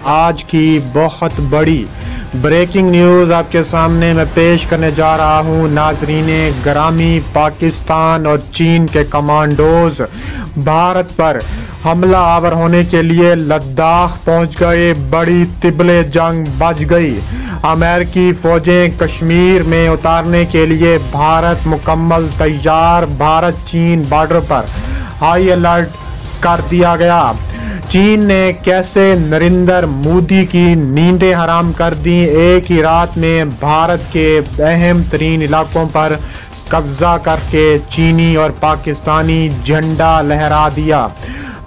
आज की बहुत बड़ी ब्रेकिंग न्यूज़ आपके सामने मैं पेश करने जा रहा हूँ। नाजरीने ग्रामी, पाकिस्तान और चीन के कमांडोज भारत पर हमला आवर होने के लिए लद्दाख पहुँच गए। बड़ी तिबले जंग बज गई। अमेरिकी फ़ौजें कश्मीर में उतारने के लिए भारत मुकम्मल तैयार। भारत चीन बॉर्डर पर हाई अलर्ट कर दिया गया। चीन ने कैसे नरेंद्र मोदी की नींदें हराम कर दी। एक ही रात में भारत के अहम तरीन इलाकों पर कब्जा करके चीनी और पाकिस्तानी झंडा लहरा दिया।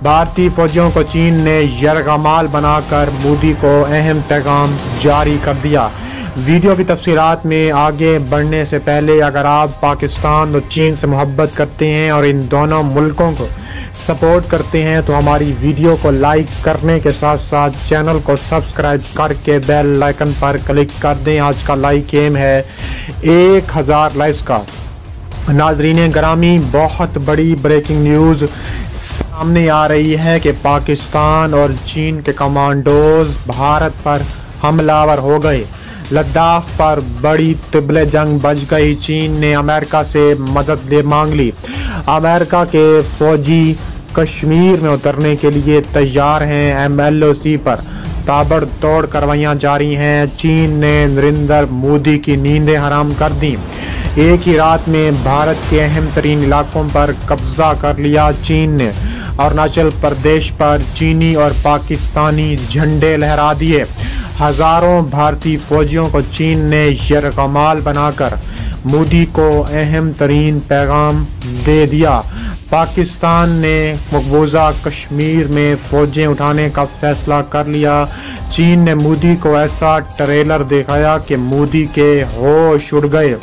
भारतीय फौजियों को चीन ने यरगमाल बनाकर मोदी को अहम पैगाम जारी कर दिया। वीडियो की तफसीलात में आगे बढ़ने से पहले अगर आप पाकिस्तान और चीन से मोहब्बत करते हैं और इन दोनों मुल्कों को सपोर्ट करते हैं तो हमारी वीडियो को लाइक करने के साथ साथ चैनल को सब्सक्राइब करके बेल आइकन पर क्लिक कर दें। आज का लाइक एम है 1000 लाइक्स का। नाजरीन ग्रामी, बहुत बड़ी ब्रेकिंग न्यूज़ सामने आ रही है कि पाकिस्तान और चीन के कमांडोज भारत पर हमलावर हो गए। लद्दाख पर बड़ी तिबले जंग बज गई। चीन ने अमेरिका से मदद मांग ली। अमेरिका के फौजी कश्मीर में उतरने के लिए तैयार हैं। MLOC पर ताबड़तोड़ कार्रवाइयाँ जारी हैं। चीन ने नरेंद्र मोदी की नींदें हराम कर दी। एक ही रात में भारत के अहम तरीन इलाकों पर कब्जा कर लिया। चीन ने अरुणाचल प्रदेश पर चीनी और पाकिस्तानी झंडे लहरा दिए। हजारों भारतीय फौजियों को चीन ने यरगमाल बनाकर मोदी को अहम तरीन पैगाम दे दिया। पाकिस्तान ने मकबूजा कश्मीर में फौजें उठाने का फैसला कर लिया। चीन ने मोदी को ऐसा ट्रेलर दिखाया कि मोदी के होश उड़ गए।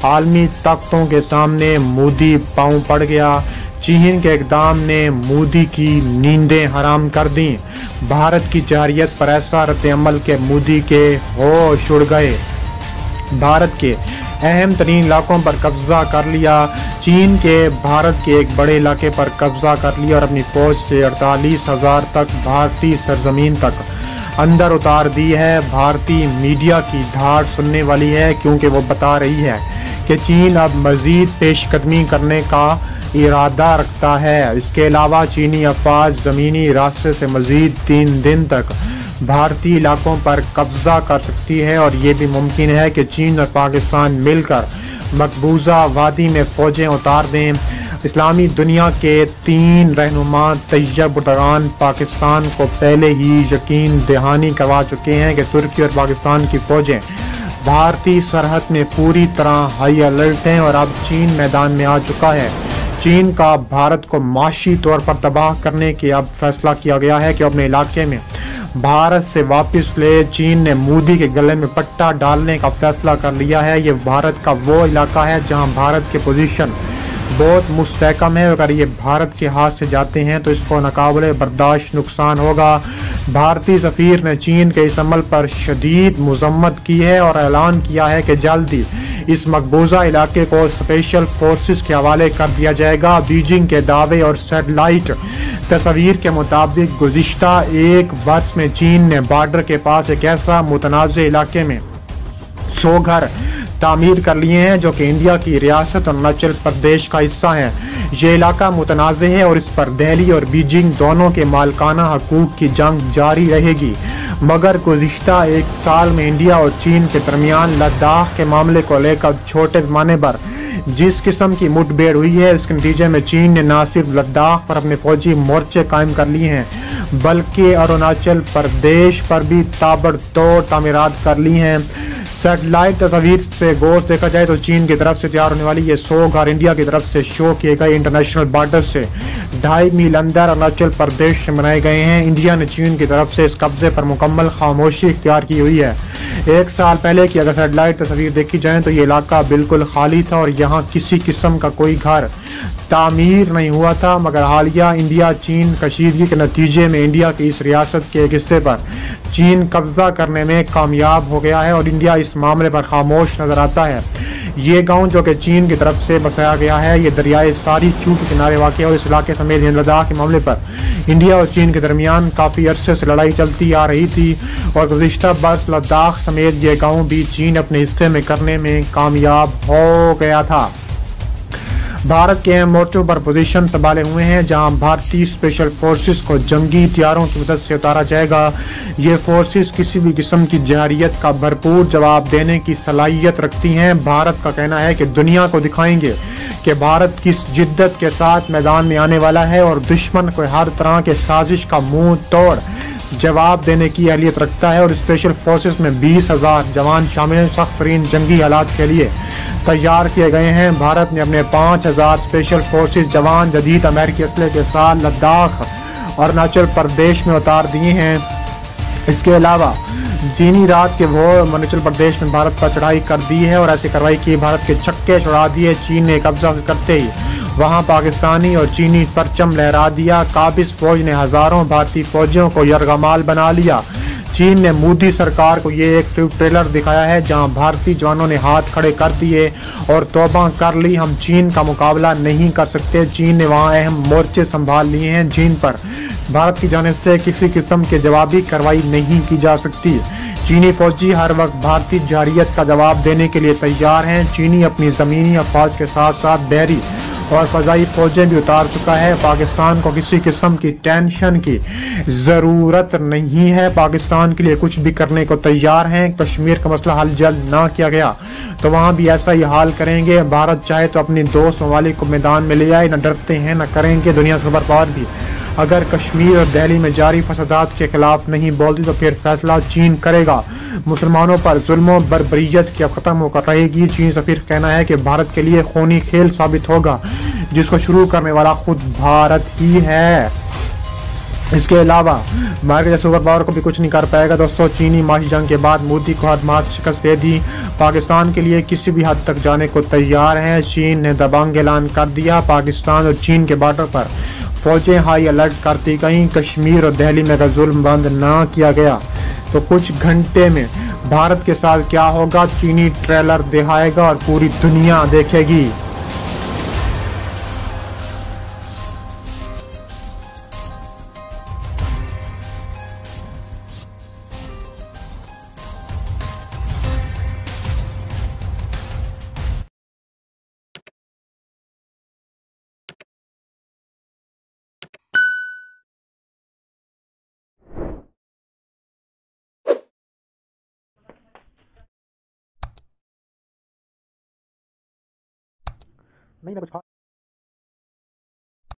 आलमी ताकतों के सामने मोदी पांव पड़ गया। चीन के इक़दाम ने मोदी की नींदें हराम कर दी। भारत की जारियत पर ऐसा रद्द-ए-अमल के मोदी के होश उड़ गए। भारत के अहम तरीन इलाकों पर कब्जा कर लिया। चीन के भारत के एक बड़े इलाके पर कब्जा कर लिया और अपनी फौज से 48,000 तक भारतीय सरजमीन तक अंदर उतार दी है। भारतीय मीडिया की धाड़ सुनने वाली है क्योंकि वो बता रही है कि चीन अब मज़ीद पेशकदमी करने का इरादा रखता है। इसके अलावा चीनी अफवाज ज़मीनी रास्ते से मज़ीद 3 दिन तक भारतीय इलाकों पर कब्जा कर सकती है और ये भी मुमकिन है कि चीन और पाकिस्तान मिलकर मकबूजा वादी में फ़ौजें उतार दें। इस्लामी दुनिया के 3 रहनुमा तैयब उर्दगान पाकिस्तान को पहले ही यकीन दहानी करवा चुके हैं कि तुर्की और पाकिस्तान की फ़ौजें भारतीय सरहद में पूरी तरह हाई अलर्ट हैं और अब चीन मैदान में आ चुका है। चीन का भारत को माशी तौर पर तबाह करने की अब फैसला किया गया है कि अपने इलाके में भारत से वापस ले। चीन ने मोदी के गले में पट्टा डालने का फैसला कर लिया है। ये भारत का वो इलाका है जहां भारत की पोजीशन बहुत मुस्तहकम है। अगर ये भारत के हाथ से जाते हैं तो इसको नाकाबिले बर्दाश्त नुकसान होगा। भारतीय सफ़ीर ने चीन के इस अमल पर शदीद मज़म्मत की है और ऐलान किया है कि जल्दी इस मकबूजा इलाके को स्पेशल फोर्सेस के हवाले कर दिया जाएगा। बीजिंग के दावे और सैटेलाइट तस्वीर के मुताबिक गुज़िश्ता 1 वर्ष में चीन ने बॉर्डर के पास एक ऐसा मुतनाज़ इलाके में 100 घर तामीर कर लिए हैं जो कि इंडिया की रियासत अरुणाचल प्रदेश का हिस्सा है। ये इलाका मुतनाज़ है और इस पर दिल्ली और बीजिंग दोनों के मालकाना हकूक़ की जंग जारी रहेगी। मगर गुज़िश्ता 1 साल में इंडिया और चीन के दरमियान लद्दाख के मामले को लेकर छोटे पैमाने पर जिस किस्म की मुठभेड़ हुई है इसके नतीजे में चीन ने न सिर्फ लद्दाख पर अपने फौजी मोर्चे कायम कर लिए हैं बल्कि अरुणाचल प्रदेश पर भी ताबड़तोड़ तामीरात कर ली हैं। सैटेलाइट तस्वीर से गोश्त देखा जाए तो चीन की तरफ से तैयार होने वाली ये 100 घर इंडिया की तरफ से शो किए गए इंटरनेशनल बॉर्डर से 2.5 मील अंदर अरुणाचल प्रदेश से बनाए गए हैं। इंडिया ने चीन की तरफ से इस कब्जे पर मुकम्मल खामोशी इख्तियार की हुई है। 1 साल पहले की अगर सैटेलाइट तस्वीर देखी जाए तो ये इलाका बिल्कुल खाली था और यहाँ किसी किस्म का कोई घर तामीर नहीं हुआ था। मगर हालिया इंडिया चीन कशीदगी के नतीजे में इंडिया की इस रियासत के एक हिस्से पर चीन कब्जा करने में कामयाब हो गया है और इंडिया इस मामले पर खामोश नजर आता है। ये गांव जो कि चीन की तरफ से बसाया गया है, ये दरियाए सारी चू के किनारे वाक़ है और इस इलाके समेत लद्दाख के मामले पर इंडिया और चीन के दरमियान काफ़ी अरसे से लड़ाई चलती आ रही थी और गुज़िश्ता बरस लद्दाख समेत ये गाँव भी चीन अपने हिस्से में करने में कामयाब हो गया था। भारत के अहम मोर्चों पर पोजीशन संभाले हुए हैं, जहां भारतीय स्पेशल फोर्सेस को जंगी हथियारों की मदद से उतारा जाएगा। ये फोर्सेस किसी भी किस्म की जहरियत का भरपूर जवाब देने की सलाहियत रखती हैं। भारत का कहना है कि दुनिया को दिखाएंगे कि भारत किस जिद्दत के साथ मैदान में आने वाला है और दुश्मन को हर तरह के साजिश का मुंह तोड़ जवाब देने की अहलियत रखता है। और स्पेशल फोर्सेस में 20,000 जवान शामिल हैं। सख्त तरीन जंगी हालात के लिए तैयार किए गए हैं। भारत ने अपने 5,000 स्पेशल फोर्सेस जवान जदीद अमेरिकी असले के साथ लद्दाख और अरुणाचल प्रदेश में उतार दिए हैं। इसके अलावा चीनी रात के वो अरुणाचल प्रदेश में भारत पर चढ़ाई कर दी है और ऐसी कार्रवाई की भारत के छक्के छुड़ा दिए। चीन ने कब्जा करते ही वहां पाकिस्तानी और चीनी परचम लहरा दिया। काबिज फौज ने हजारों भारतीय फौजियों को यरगमाल बना लिया। चीन ने मोदी सरकार को ये एक ट्रेलर दिखाया है जहां भारतीय जवानों ने हाथ खड़े कर दिए और तौबा कर ली, हम चीन का मुकाबला नहीं कर सकते। चीन ने वहां अहम मोर्चे संभाल लिए हैं जिन पर भारत की जानिब से किसी किस्म के जवाबी कार्रवाई नहीं की जा सकती। चीनी फौजी हर वक्त भारतीय जहरियत का जवाब देने के लिए तैयार हैं। चीनी अपनी ज़मीनी अफवाज के साथ साथ बहरी और फ़ज़ाई फ़ौजें भी उतार चुका है। पाकिस्तान को किसी किस्म की टेंशन की ज़रूरत नहीं है। पाकिस्तान के लिए कुछ भी करने को तैयार हैं। कश्मीर का मसला हल जल्द ना किया गया तो वहाँ भी ऐसा ही हाल करेंगे। भारत चाहे तो अपनी दोस्त ममालिक को मैदान में ले आए, न डरते हैं न करेंगे। दुनिया के सुपर पावर भी अगर कश्मीर और दिल्ली में जारी फसादात के खिलाफ नहीं बोलती तो फिर फैसला चीन करेगा। मुसलमानों पर जुल्म बर्बरियत क्या खत्म होकर रहेगी। चीन सफीर कहना है कि भारत के लिए खूनी खेल साबित होगा जिसको शुरू करने वाला खुद भारत ही है। इसके अलावा भारत जैसे सुपर पावर को भी कुछ नहीं कर पाएगा। दोस्तों, चीनी माशी जंग के बाद मोदी को हर मास शिकस्त दे दी। पाकिस्तान के लिए किसी भी हद तक जाने को तैयार है। चीन ने दबंग ऐलान कर दिया। पाकिस्तान और चीन के बॉर्डर पर फौजें हाई अलर्ट करती गईं। कश्मीर और दिल्ली में अगर जुल्म बंद ना किया गया तो कुछ घंटे में भारत के साथ क्या होगा चीनी ट्रेलर दिखाएगा और पूरी दुनिया देखेगी। नहीं ना कुछ